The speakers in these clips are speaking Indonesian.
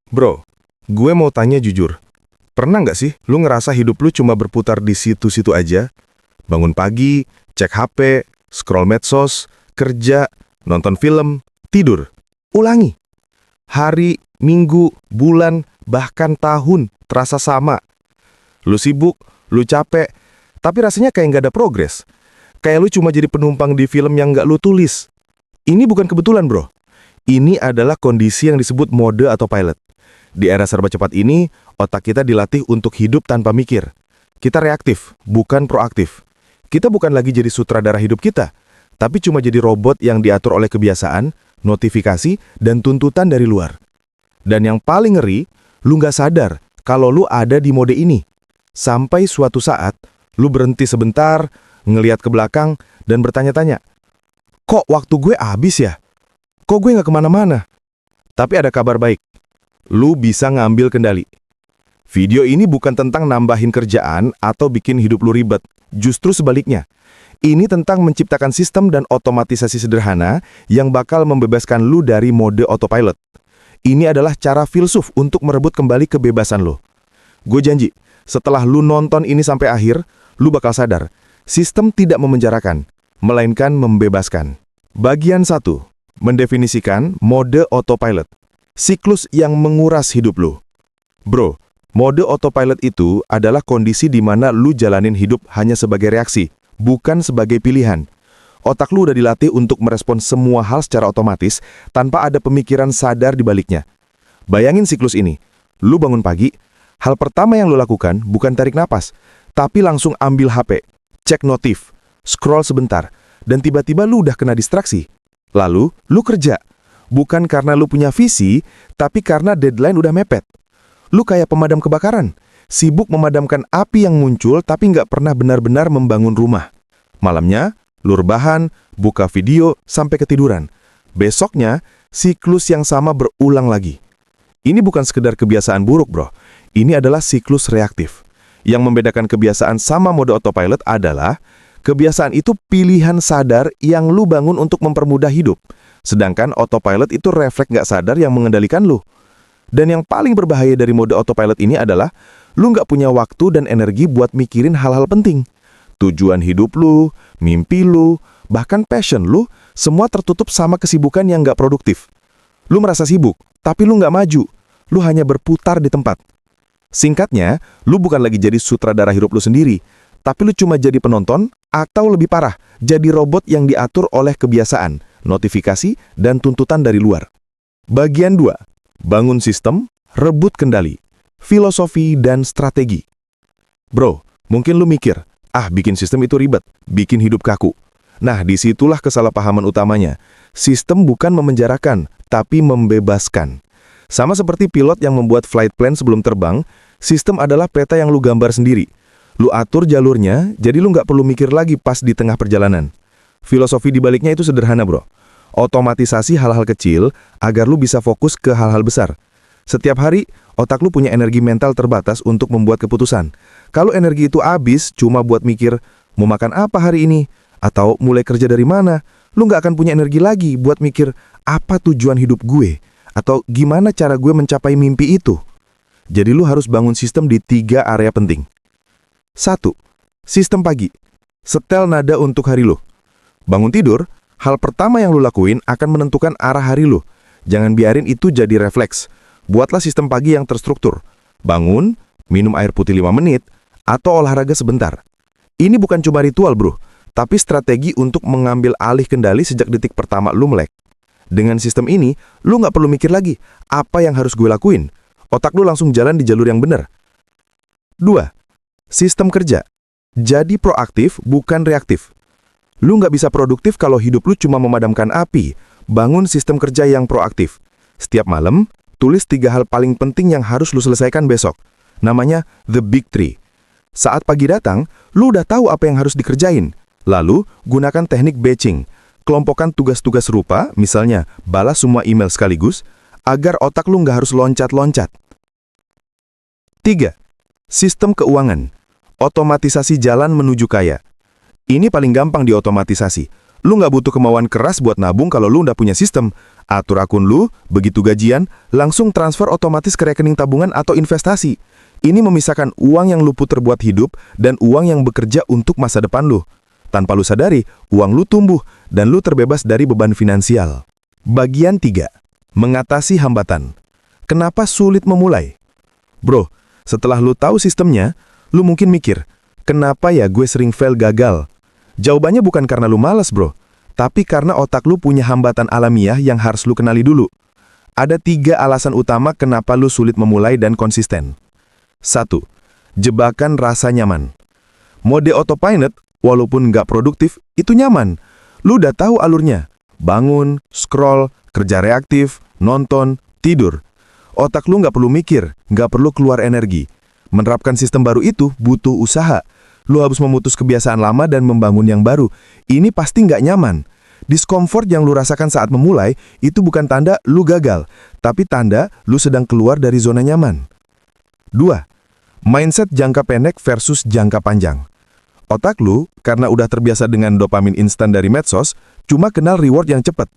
Bro, gue mau tanya jujur. Pernah nggak sih lu ngerasa hidup lu cuma berputar di situ-situ aja? Bangun pagi, cek HP, scroll medsos, kerja, nonton film, tidur. Ulangi. Hari, minggu, bulan, bahkan tahun terasa sama. Lu sibuk, lu capek, tapi rasanya kayak nggak ada progres. Kayak lu cuma jadi penumpang di film yang nggak lu tulis. Ini bukan kebetulan, bro. Ini adalah kondisi yang disebut mode autopilot. Di era serba cepat ini, otak kita dilatih untuk hidup tanpa mikir. Kita reaktif, bukan proaktif. Kita bukan lagi jadi sutradara hidup kita, tapi cuma jadi robot yang diatur oleh kebiasaan, notifikasi, dan tuntutan dari luar. Dan yang paling ngeri, lu nggak sadar kalau lu ada di mode ini. Sampai suatu saat, lu berhenti sebentar, ngelihat ke belakang, dan bertanya-tanya, kok waktu gue habis ya? Kok gue nggak kemana-mana? Tapi ada kabar baik. Lu bisa ngambil kendali. Video ini bukan tentang nambahin kerjaan atau bikin hidup lu ribet. Justru sebaliknya. Ini tentang menciptakan sistem dan otomatisasi sederhana yang bakal membebaskan lu dari mode autopilot. Ini adalah cara filsuf untuk merebut kembali kebebasan lu. Gue janji, setelah lu nonton ini sampai akhir, lu bakal sadar, sistem tidak memenjarakan, melainkan membebaskan. Bagian 1. Mendefinisikan mode autopilot. Siklus yang menguras hidup lu. Bro, mode autopilot itu adalah kondisi di mana lu jalanin hidup hanya sebagai reaksi, bukan sebagai pilihan. Otak lu udah dilatih untuk merespons semua hal secara otomatis tanpa ada pemikiran sadar di baliknya. Bayangin siklus ini. Lu bangun pagi, hal pertama yang lu lakukan bukan tarik napas, tapi langsung ambil HP, cek notif, scroll sebentar, dan tiba-tiba lu udah kena distraksi. Lalu, lu kerja. Bukan karena lu punya visi, tapi karena deadline udah mepet. Lu kayak pemadam kebakaran, sibuk memadamkan api yang muncul tapi nggak pernah benar-benar membangun rumah. Malamnya, lu rebahan, buka video, sampai ketiduran. Besoknya, siklus yang sama berulang lagi. Ini bukan sekedar kebiasaan buruk, bro. Ini adalah siklus reaktif. Yang membedakan kebiasaan sama mode autopilot adalah kebiasaan itu pilihan sadar yang lu bangun untuk mempermudah hidup. Sedangkan autopilot itu refleks nggak sadar yang mengendalikan lu. Dan yang paling berbahaya dari mode autopilot ini adalah lu nggak punya waktu dan energi buat mikirin hal-hal penting. Tujuan hidup lu, mimpi lu, bahkan passion lu, semua tertutup sama kesibukan yang nggak produktif. Lu merasa sibuk, tapi lu nggak maju. Lu hanya berputar di tempat. Singkatnya, lu bukan lagi jadi sutradara hidup lu sendiri, tapi lu cuma jadi penonton, atau lebih parah, jadi robot yang diatur oleh kebiasaan, notifikasi, dan tuntutan dari luar. Bagian 2. Bangun sistem, rebut kendali, filosofi, dan strategi. Bro, mungkin lu mikir, bikin sistem itu ribet, bikin hidup kaku. Nah, disitulah kesalahpahaman utamanya. Sistem bukan memenjarakan, tapi membebaskan. Sama seperti pilot yang membuat flight plan sebelum terbang, sistem adalah peta yang lu gambar sendiri. Lu atur jalurnya, jadi lu nggak perlu mikir lagi pas di tengah perjalanan. Filosofi di baliknya itu sederhana, bro. Otomatisasi hal-hal kecil agar lu bisa fokus ke hal-hal besar. Setiap hari, otak lu punya energi mental terbatas untuk membuat keputusan. Kalau energi itu habis cuma buat mikir, mau makan apa hari ini? Atau mulai kerja dari mana? Lu nggak akan punya energi lagi buat mikir, apa tujuan hidup gue? Atau gimana cara gue mencapai mimpi itu? Jadi lu harus bangun sistem di 3 area penting. 1. Sistem pagi. Setel nada untuk hari lu. Bangun tidur, hal pertama yang lu lakuin akan menentukan arah hari lu. Jangan biarin itu jadi refleks. Buatlah sistem pagi yang terstruktur. Bangun, minum air putih 5 menit, atau olahraga sebentar. Ini bukan cuma ritual, bro, tapi strategi untuk mengambil alih kendali sejak detik pertama lu melek. Dengan sistem ini, lu nggak perlu mikir lagi, apa yang harus gue lakuin? Otak lu langsung jalan di jalur yang benar. 2. Sistem kerja. Jadi proaktif, bukan reaktif. Lu nggak bisa produktif kalau hidup lu cuma memadamkan api. Bangun sistem kerja yang proaktif. Setiap malam, tulis 3 hal paling penting yang harus lu selesaikan besok. Namanya The Big Three. Saat pagi datang, lu udah tahu apa yang harus dikerjain. Lalu, gunakan teknik batching. Kelompokkan tugas-tugas serupa, misalnya balas semua email sekaligus, agar otak lu nggak harus loncat-loncat. 3. Sistem keuangan. Otomatisasi jalan menuju kaya. Ini paling gampang diotomatisasi. Lu nggak butuh kemauan keras buat nabung kalau lu udah punya sistem. Atur akun lu, begitu gajian, langsung transfer otomatis ke rekening tabungan atau investasi. Ini memisahkan uang yang lu puter buat hidup dan uang yang bekerja untuk masa depan lu. Tanpa lu sadari, uang lu tumbuh dan lu terbebas dari beban finansial. Bagian 3. Mengatasi hambatan. Kenapa sulit memulai? Bro, setelah lu tahu sistemnya, lu mungkin mikir, kenapa ya gue sering fail gagal? Jawabannya bukan karena lu malas, bro, tapi karena otak lu punya hambatan alamiah yang harus lu kenali dulu. Ada 3 alasan utama kenapa lu sulit memulai dan konsisten. 1. Jebakan rasa nyaman. Mode autopilot, walaupun nggak produktif, itu nyaman. Lu udah tahu alurnya. Bangun, scroll, kerja reaktif, nonton, tidur. Otak lu nggak perlu mikir, nggak perlu keluar energi. Menerapkan sistem baru itu butuh usaha. Lu harus memutus kebiasaan lama dan membangun yang baru. Ini pasti nggak nyaman. Diskomfort yang lu rasakan saat memulai, itu bukan tanda lu gagal, tapi tanda lu sedang keluar dari zona nyaman. 2. Mindset jangka pendek versus jangka panjang. Otak lu, karena udah terbiasa dengan dopamin instan dari medsos, cuma kenal reward yang cepat.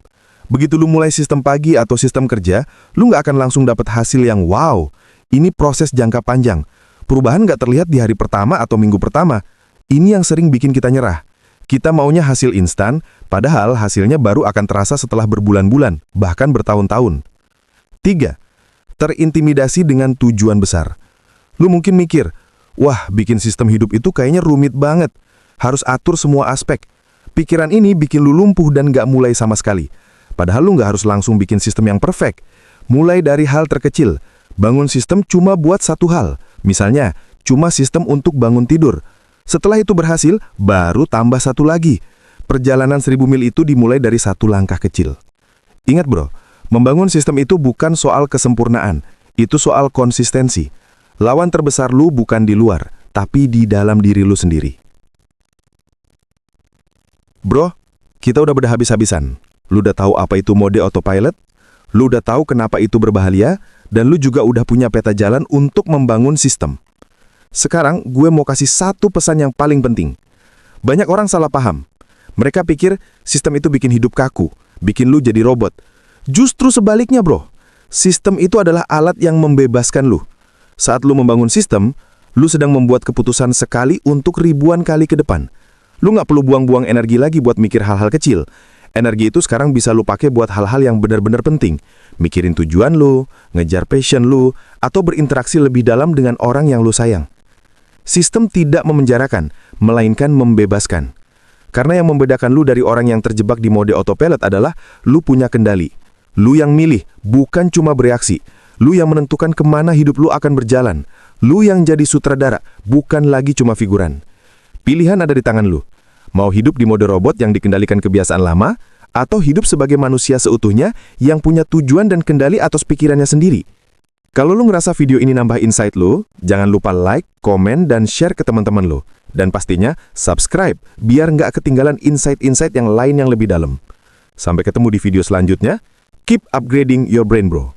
Begitu lu mulai sistem pagi atau sistem kerja, lu nggak akan langsung dapat hasil yang wow. Ini proses jangka panjang. Perubahan nggak terlihat di hari pertama atau minggu pertama. Ini yang sering bikin kita nyerah. Kita maunya hasil instan, padahal hasilnya baru akan terasa setelah berbulan-bulan, bahkan bertahun-tahun. 3. Terintimidasi dengan tujuan besar. Lu mungkin mikir, wah, bikin sistem hidup itu kayaknya rumit banget. Harus atur semua aspek. Pikiran ini bikin lu lumpuh dan nggak mulai sama sekali. Padahal lu nggak harus langsung bikin sistem yang perfect. Mulai dari hal terkecil. Bangun sistem cuma buat satu hal. Misalnya, cuma sistem untuk bangun tidur. Setelah itu berhasil, baru tambah satu lagi. Perjalanan 1000 mil itu dimulai dari satu langkah kecil. Ingat bro, membangun sistem itu bukan soal kesempurnaan. Itu soal konsistensi. Lawan terbesar lu bukan di luar, tapi di dalam diri lu sendiri. Bro, kita udah habis-habisan. Lu udah tahu apa itu mode autopilot? Lu udah tahu kenapa itu berbahaya? Dan lu juga udah punya peta jalan untuk membangun sistem. Sekarang gue mau kasih satu pesan yang paling penting. Banyak orang salah paham. Mereka pikir sistem itu bikin hidup kaku, bikin lu jadi robot. Justru sebaliknya bro. Sistem itu adalah alat yang membebaskan lu. Saat lu membangun sistem, lu sedang membuat keputusan sekali untuk ribuan kali ke depan. Lu nggak perlu buang-buang energi lagi buat mikir hal-hal kecil. Energi itu sekarang bisa lu pakai buat hal-hal yang benar-benar penting. Mikirin tujuan lu, ngejar passion lu, atau berinteraksi lebih dalam dengan orang yang lu sayang. Sistem tidak memenjarakan, melainkan membebaskan. Karena yang membedakan lu dari orang yang terjebak di mode autopilot adalah lu punya kendali. Lu yang milih, bukan cuma bereaksi. Lu yang menentukan kemana hidup lu akan berjalan. Lu yang jadi sutradara, bukan lagi cuma figuran. Pilihan ada di tangan lu. Mau hidup di mode robot yang dikendalikan kebiasaan lama, atau hidup sebagai manusia seutuhnya yang punya tujuan dan kendali atas pikirannya sendiri. Kalau lu ngerasa video ini nambah insight lu, jangan lupa like, komen, dan share ke teman-teman lu. Dan pastinya subscribe, biar nggak ketinggalan insight-insight yang lain yang lebih dalam. Sampai ketemu di video selanjutnya. Keep upgrading your brain, bro.